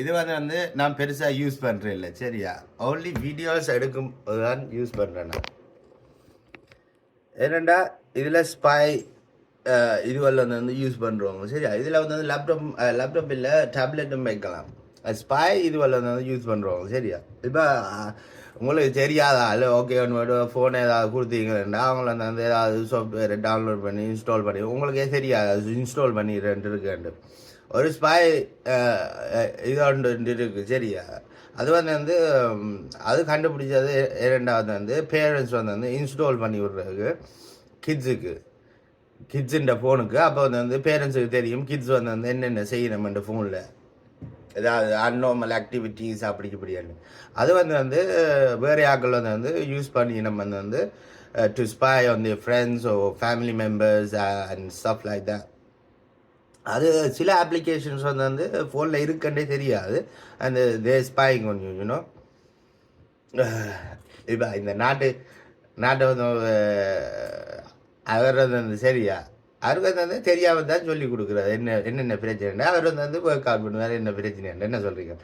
இது வந்து நான் பெருசாக யூஸ் பண்ணுறேன் இல்லை சரியா, ஓன்லி வீடியோஸ் எடுக்கும் தான் யூஸ் பண்ணுறேன் நான். ஏனண்டா இதில் ஸ்பை இதுவல்ல வந்து யூஸ் பண்ணுறோம் சரியா. இதில் வந்து லேப்டாப் இல்லை டேப்லெட்டும் வைக்கலாம். ஸ்பை இதுவல்ல வந்து யூஸ் பண்ணுறோம் சரியா. இப்போ உங்களுக்கு தெரியாதா இல்லை, ஓகே ஒன்று ஃபோன் ஏதாவது கொடுத்தீங்கன்னா அவங்கள வந்து ஏதாவது சாஃப்ட்வேரை டவுன்லோட் பண்ணி இன்ஸ்டால் பண்ணி உங்களுக்கே தெரியாது இன்ஸ்டால் பண்ணி இருக்குண்டு ஒரு ஸ்பை இது ஒன்று இருக்குது சரியா. அது வந்து அது கண்டுபிடிச்சது இரண்டாவது வந்து பேரண்ட்ஸ் வந்து இன்ஸ்டால் பண்ணி விடுறதுக்கு கிட்ஸுன்ற ஃபோனுக்கு. அப்போ வந்து பேரண்ட்ஸுக்கு தெரியும் கிட்ஸ் வந்து என்னென்ன செய்யணும்ன்ற ஃபோனில் ஏதாவது அன்நார்மல் ஆக்டிவிட்டீஸ் அப்படி இப்படின்னு. அது வந்து வேறு ஆக்கள் வந்து யூஸ் பண்ணி நம்ம வந்து to spy on the friends or family members and stuff like that. அது சில அப்ளிகேஷன்ஸ் வந்து ஃபோனில் இருக்குன்றே தெரியாது. அந்த தே ஸ்பைங் ஒன் யூனோ. இப்போ இந்த நாட்டை வந்து அவர் வந்து சரியா, அவருக்கு வந்து தெரியாமல் தான் சொல்லி கொடுக்குறாரு என்னென்ன பிரச்சனை. அவர் வந்து ஒர்க் அவுட் பண்ணுவார் என்ன பிரச்சனை என்ன சொல்கிறீங்க.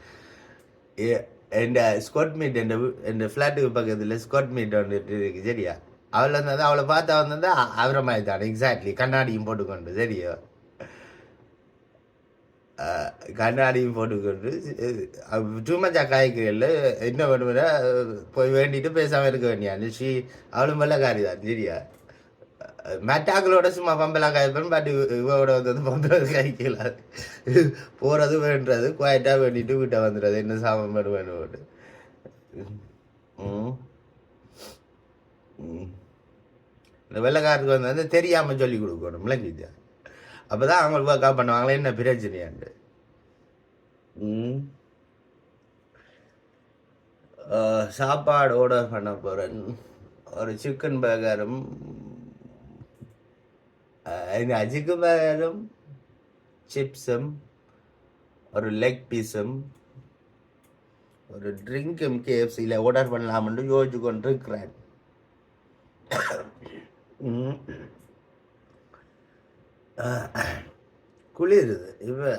என் ஸ்காட் மீட் என் ஃப்ளாட்டுக்கு பக்கத்தில் ஸ்காட் மீட் வந்துட்டு இருக்கு சரியா. அவள் வந்து அவளை பார்த்தா வந்து அவரை மாதிரி தான் எக்ஸாக்ட்லி, கண்ணாடியும் போட்டுக்கொண்டு சரியா, கண்ணாடியும் போட்டுக்கொண்டு சும்மா காய்கறிகள் என்ன பண்ணுவேன்னா போய் வேண்டிட்டு பேசாமல் இருக்க வேண்டியான்னு அவளும் வெள்ளக்காரி தான் சரியா. மெட்டாக்களோட சும்மா பம்பெல்லாம் காய்ப்பேன், பட் இவோட வந்து பம்பெல்லாம் காய்க்கலாது. போகிறது வேண்டுறது குவாய்ட்டாக வேண்டிட்டு வீட்டை வந்துடுறது என்ன சாமான் வேணும் போட்டு. இந்த வெள்ளைக்காரருக்கு வந்து தெரியாமல் சொல்லி கொடுக்கணும் விளங்கிச்சா. அப்போ தான் அவங்க ஒர்க் அவுட் பண்ணுவாங்களே என்ன பிரச்சனையாண்டு. சாப்பாடு ஆர்டர் பண்ண போகிறேன். ஒரு சிக்கன் பர்கரும் சிக்கன் பர்கரும் சிப்ஸும் ஒரு லெக் பீஸும் ஒரு ட்ரிங்க்கும் கேஎஃப்சியில் ஆர்டர் பண்ணலாம்னு யோசிச்சு கொண்டு இருக்கிறேன். குளிருது இப்போ,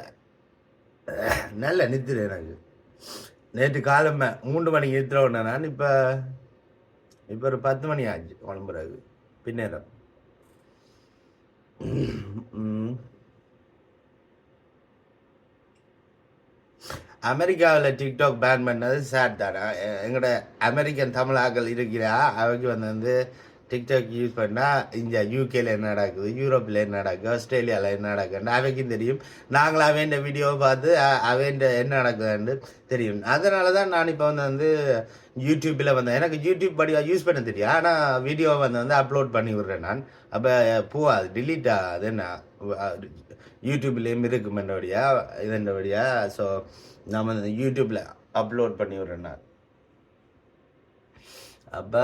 நல்ல நித்திர எனக்கு. நேற்று காலமே 3 மணிக்கு நித்திர நான் இப்போ ஒரு 10 மணி ஆச்சு கிளம்புறது பின்னேரம். அமெரிக்காவில் டிக்டாக் பேன் பண்ணது சேட் தானே. எங்களோட அமெரிக்கன் தமிழாக்கள் இருக்கிறா அவைக்கு வந்து டிக்டாக் யூஸ் பண்ணால் இங்கே யூகேல என்ன நடக்குது, யூரோப்பில் என்ன நடக்குது, ஆஸ்திரேலியாவில் என்ன நடக்குதுன்னு அவைக்கும் தெரியும். நாங்களும் அவைண்ட வீடியோவை பார்த்து அவைண்ட என்ன நடக்குதுன்னு தெரியும். அதனால தான் நான் இப்போ வந்து யூடியூப்பில் வந்தேன். எனக்கு யூடியூப் படியாக யூஸ் பண்ண தெரியும், ஆனால் வீடியோவை வந்து அப்லோட் பண்ணி விடுறேன் நான். அப்போ அது டிலீட் ஆகுது என்ன யூடியூப்லேயும் இருக்குமென்றபடியா இதன்றபடியா. ஸோ நான் வந்து யூடியூப்பில் அப்லோட் பண்ணி விடுறேன் நான். அப்போ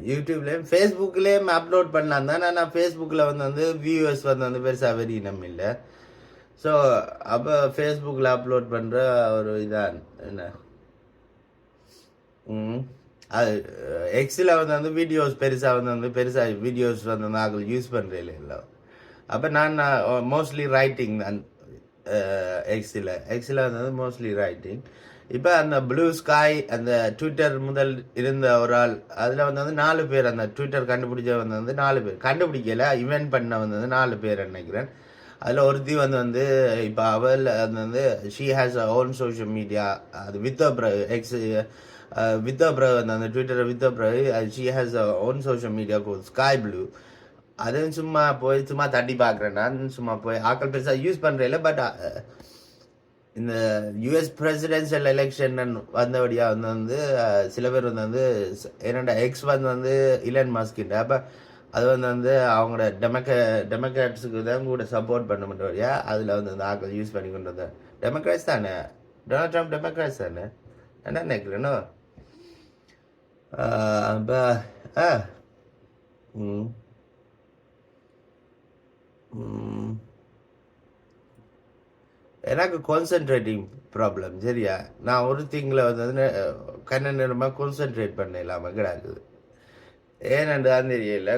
யூடியூப்லேயும் ஃபேஸ்புக்லேயும் அப்லோட் பண்ணலாம் தான். நான் ஃபேஸ்புக்கில் வந்து வியூவர்ஸ் வந்து பெருசாக வெறி நம்ம இல்லை. ஸோ அப்போ ஃபேஸ்புக்கில் அப்லோட் பண்ணுற ஒரு இதான் என்ன அது எக்ஸில் வந்து வீடியோஸ் பெருசாக பெருசாக வீடியோஸ் வந்து நாங்கள் யூஸ் பண்ணுறேன் இல்லை. அப்போ நான் மோஸ்ட்லி ரைட்டிங் தான் எக்ஸில் வந்து மோஸ்ட்லி ரைட்டிங். இப்போ அந்த ப்ளூ ஸ்காய் அந்த ட்விட்டர் முதல் இருந்த ஒரு ஆள், அதில் வந்து 4 பேர் அந்த ட்விட்டர் கண்டுபிடிச்ச வந்து 4 பேர் கண்டுபிடிக்கல, இவெண்ட் பண்ண வந்து 4 பேர் நினைக்கிறேன். அதில் ஒருத்தி வந்து இப்போ அவள் அது வந்து she has a own social media. அது எக்ஸ் அந்த ட்விட்டரை she has a own social media sky blue. அதுவும் சும்மா தட்டி பார்க்குறேன் நான். சும்மா போய் ஆக்கள் பெருசாக யூஸ் பண்ணுறேன். பட் இந்த யூஎஸ் பிரசிடென்ஷியல் எலெக்ஷன் வந்தபடியாக வந்து சில பேர் வந்து என்னோட எக்ஸ் வந்து இலன் மாஸ்கிட்ட. அப்போ அது வந்து அவங்களோட டெமோக்ராட்ஸுக்கு தான் கூட சப்போர்ட் பண்ண முடியா. அதில் வந்து அந்த ஆக்கள் யூஸ் பண்ணி கொண்டு வந்தேன். டெமோக்ராட்ஸ் தானே, டொனால்ட் ட்ரம்ப் டெமோக்ராட்ஸ் தானே என்ன நினைக்கிறேனோ. அப்போ எனக்கு கான்சென்ட்ரேட்டிங் ப்ராப்ளம் சரியா. நான் ஒரு திங்கில் வந்து கண்ண நேரமாக கான்சென்ட்ரேட் பண்ண இல்லாமல் கிடக்குது. ஏன்னு தான் தெரியல.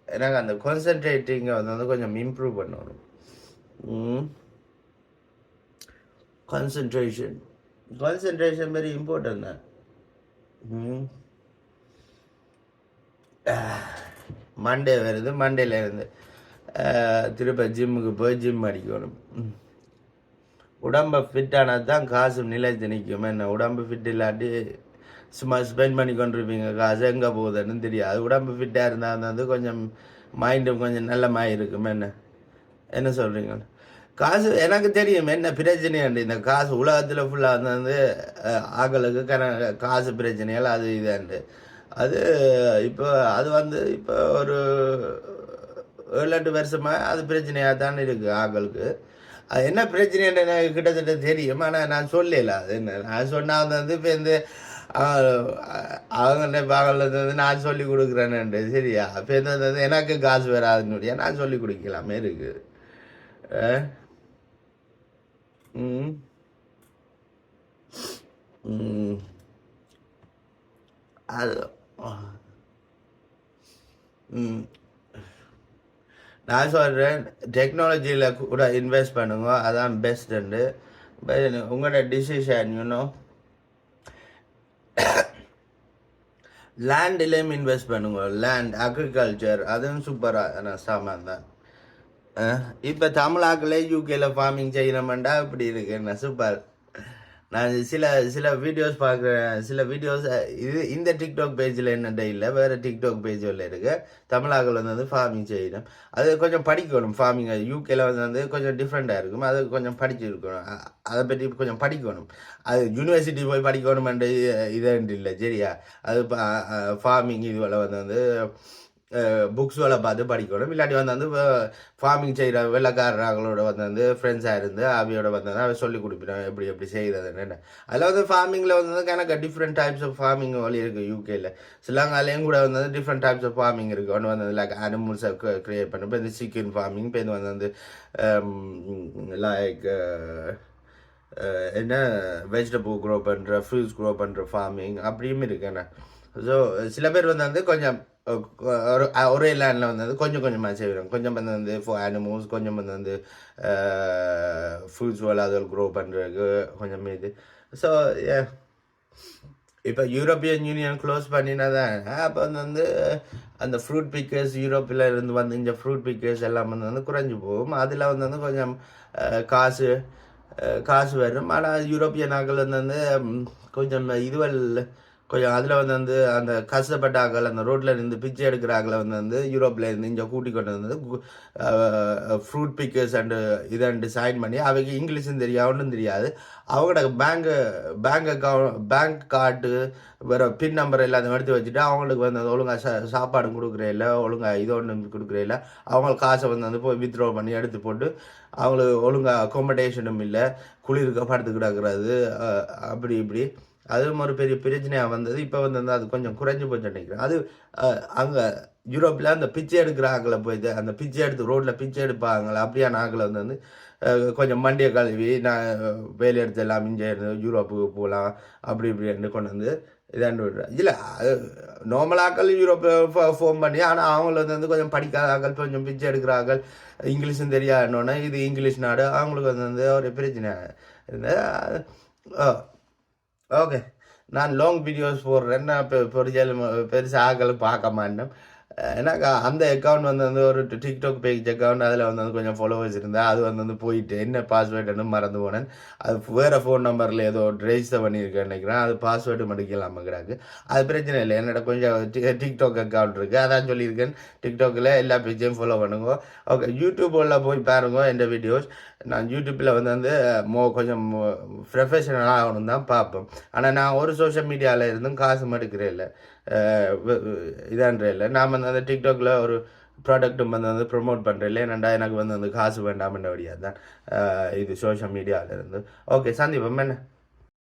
எனக்கு அந்த கான்சென்ட்ரேட்டிங்கை வந்து கொஞ்சம் இம்ப்ரூவ் பண்ணணும். கான்சன்ட்ரேஷன் கான்சன்ட்ரேஷன் வெரி இம்பார்ட்டன்ட் தான். மண்டே வருது, மண்டேல இருந்து திருப்ப ஜிம்முக்கு போய் ஜிம் அடிக்கணும். உடம்பை ஃபிட் ஆனால் தான் காசு நிலைத்து நிற்கும். என்ன உடம்பு ஃபிட் இல்லாட்டி சும்மா ஸ்பெண்ட் பண்ணி கொண்டிருப்பீங்க, காசு எங்கே போகுதுன்னு தெரியாது. உடம்பு ஃபிட்டாக இருந்தால் வந்து கொஞ்சம் மைண்டும் கொஞ்சம் நல்ல மாதிரி இருக்கும். என்ன சொல்கிறீங்க? காசு எனக்கு தெரியும் என்ன பிரச்சனையாண்டு. இந்த காசு உலகத்தில் ஃபுல்லாக வந்து ஆக்களுக்கு காசு பிரச்சனையால் அது இதாண்டு. அது இப்போ அது வந்து இப்போ ஒரு 7-8 வருஷமாக அது பிரச்சனையாக தானே இருக்குது ஆக்களுக்கு. அது என்ன பிரச்சனைன்னு எனக்கு கிட்டத்தட்ட தெரியும், ஆனால் நான் சொல்லல. அது என்ன நான் சொன்னால் வந்து இப்போ இந்த அவங்க பாகல வந்து நான் சொல்லி கொடுக்குறேன்னு சரியா. இப்போ வந்து எனக்கு காசு வராதுன்னு முடியா நான் சொல்லி கொடுக்கலாமே இருக்குது. அது நான் சொல்கிறேன் டெக்னாலஜியில் கூட இன்வெஸ்ட் பண்ணுங்க, அதான் பெஸ்ட்டுண்டு. உங்களோட டிசிஷன் யூனோ. லேண்ட்லேயும் இன்வெஸ்ட் பண்ணுங்க, லேண்ட் அக்ரிகல்ச்சர் அதுவும் சூப்பராக சாமான் தான். இப்போ தமிழாக்களே யூகேல ஃபார்மிங் செய்யணுமெண்டா இப்படி இருக்கு என்ன சூப்பர். நான் சில வீடியோஸ் பார்க்குறேன், சில வீடியோஸ் இது இந்த டிக்டாக் பேஜில் என்னட்ட இல்லை, வேறு டிக்டாக் பேஜில் இருக்கு. தமிழாக்கள் வந்து ஃபார்மிங் செய்யணும், அது கொஞ்சம் படிக்கணும். ஃபார்மிங் யூகேல வந்து கொஞ்சம் டிஃப்ரெண்ட்டாக இருக்கும், அது கொஞ்சம் படிச்சிருக்கணும், அதை பற்றி கொஞ்சம் படிக்கணும். அது யூனிவர்சிட்டி போய் படிக்கணுமென்ற இதென்று இல்லை சரியா. அது ஃபார்மிங் இதுவரை வந்து புக்ஸோட பார்த்து படிக்கணும். இல்லாட்டி வந்து ஃபார்மிங் செய்கிற வெள்ளக்காரர்களோட வந்து ஃப்ரெண்ட்ஸாக இருந்து அவையோட வந்து அவ சொல்லி கொடுப்பினோம் எப்படி எப்படி செய்கிறதுன்னு. அதில் வந்து ஃபார்மிங்கில் வந்து எனக்கு டிஃப்ரெண்ட் டைப்ஸ் ஆஃப் ஃபார்மிங் வழி இருக்குது யூகேயில். ஸ்ரீலங்காலையும் கூட வந்து டிஃப்ரெண்ட் டைப்ஸ் ஆஃப் ஃபார்மிங் இருக்குது. ஒன்று வந்து லைக் அனிமல்ஸை க்ரியேட் பண்ண, இப்போ இந்த சிக்கன் ஃபார்மிங், இப்போ இது வந்து லைக் என்ன வெஜிடபிள் க்ரோ பண்ணுற, ஃப்ரூட்ஸ் க்ரோ பண்ணுற ஃபார்மிங் அப்படியும் இருக்குண்ணே. ஸோ சில பேர் வந்து கொஞ்சம் ஒரே லேண்டில் வந்து கொஞ்சம் கொஞ்சமாக செய்கிறோம். கொஞ்சம் வந்து ஃபார் அனிமல்ஸ், கொஞ்சம் வந்து ஃப்ரூட்ஸ் வளர்தல் க்ரோ பண்ணுறதுக்கு கொஞ்சம் இது. ஸோ இப்போ யூரோப்பியன் யூனியன் க்ளோஸ் பண்ணினா தான் அப்போ வந்து அந்த ஃப்ரூட் பிக்கர்ஸ் யூரோப்பில் இருந்து வந்து இந்த ஃப்ரூட் பிக்கர்ஸ் எல்லாம் வந்து குறைஞ்சி போகும். அதில் வந்து கொஞ்சம் காசு வரும். ஆனால் யூரோப்பியன் ஆக்கள் வந்து கொஞ்சம் இதுவல் கொஞ்சம் அதில் வந்து அந்த கஷ்டப்பட்ட ஆக்கள், அந்த ரோட்டில் இருந்து பிச்சை எடுக்கிற ஆக்களை வந்து யூரோப்பில் இருந்து இங்கே கூட்டி கொண்டு வந்து ஃப்ரூட் பிக்கர்ஸ் அண்டு இதை சைன் பண்ணி அவைக்கு இங்கிலீஷும் தெரியாது, ஒன்றும் தெரியாது. அவங்களோட பேங்க் கார்டு வேறு பின் நம்பர் எல்லாத்தையும் எடுத்து வச்சுட்டு அவங்களுக்கு வந்து ஒழுங்காக சாப்பாடு கொடுக்குறே இல்லை, ஒழுங்காக இது ஒன்று கொடுக்குறே இல்லை. அவங்களுக்கு காசை வந்து போய் வித்ட்ரா பண்ணி எடுத்து போட்டு அவங்களுக்கு ஒழுங்காக அக்காமடேஷனும் இல்லை, குளிர்க்க படுத்து கிடக்கிறது அப்படி இப்படி. அதுவும் ஒரு பெரிய பிரச்சனையாக வந்தது. இப்போ வந்து அது கொஞ்சம் குறைஞ்சி போச்சு நினைக்கிறேன். அது அங்கே யூரோப்பில் அந்த பிச்சை எடுக்கிற ஆக்களை போயிட்டு அந்த பிச்சை எடுத்து ரோட்டில் பிச்சை எடுப்பாங்களே அப்படியான ஆக்களை வந்து கொஞ்சம் மண்டியை கழுவி நான் வேலை எடுத்து எல்லாம் இங்கே இருந்து யூரோப்புக்கு போகலாம் அப்படி இப்படின்னு கொண்டு வந்து இதாண்டு விடுறேன். இல்லை நார்மலாக்கள் யூரோப்பை ஃபோன் பண்ணி, ஆனால் அவங்கள வந்து கொஞ்சம் படிக்காத ஆக்கள், கொஞ்சம் பிச்சை எடுக்கிற ஆக்கள், இங்கிலீஷும் தெரியாதுன்னொன்னே இது இங்கிலீஷ் நாடு, அவங்களுக்கு வந்து ஒரு பிரச்சனை இருந்தது. ஓகே, நான் லாங் வீடியோஸ் போடுறேன். நான் பெருசாக ஆக்களும் பார்க்க மாட்டேன். எனக்கு அந்த அக்கௌண்ட் வந்து ஒரு டிக்டாக் பேஜ் அக்கௌண்ட், அதில் வந்து கொஞ்சம் ஃபாலோவர்ஸ் இருந்தால் அது வந்து போயிட்டு என்ன பாஸ்வேர்டுன்னு மறந்து போனேன். அது வேறு ஃபோன் நம்பரில் ஏதோ ரெஜிஸ்டர் பண்ணியிருக்கேன் நினைக்கிறேன். அது பாஸ்வேர்டு மடிக்கலாமல் கிடாக்கு. அது பிரச்சனை இல்லை, என்னோட கொஞ்சம் டிக்டாக் அக்கௌண்ட் இருக்குது, அதான் சொல்லியிருக்கேன். டிக்டாக்கில் எல்லா பேஜையும் ஃபாலோ பண்ணுங்க. ஓகே, யூடியூப்பில் போய் பாருங்க எந்த வீடியோஸ். நான் யூடியூப்பில் வந்து கொஞ்சம் ப்ரொஃபஷனலாக ஆகணும் தான் பார்ப்பேன். ஆனால் நான் ஒரு சோஷியல் மீடியாவில் இருந்தும் காசு எடுக்கிறேன் இல்லை, இதான்ற இல்லை. நான் வந்து அந்த டிக்டாக்ல ஒரு ப்ராடக்ட்டும் வந்து ப்ரொமோட் பண்ணுறேன் இல்லை, ஏன்னாண்டா எனக்கு வந்து காசு வேண்டாம்ன்றபடியாக தான் இது சோஷியல் மீடியாவில் இருந்து. ஓகே, சந்தீபம் என்ன.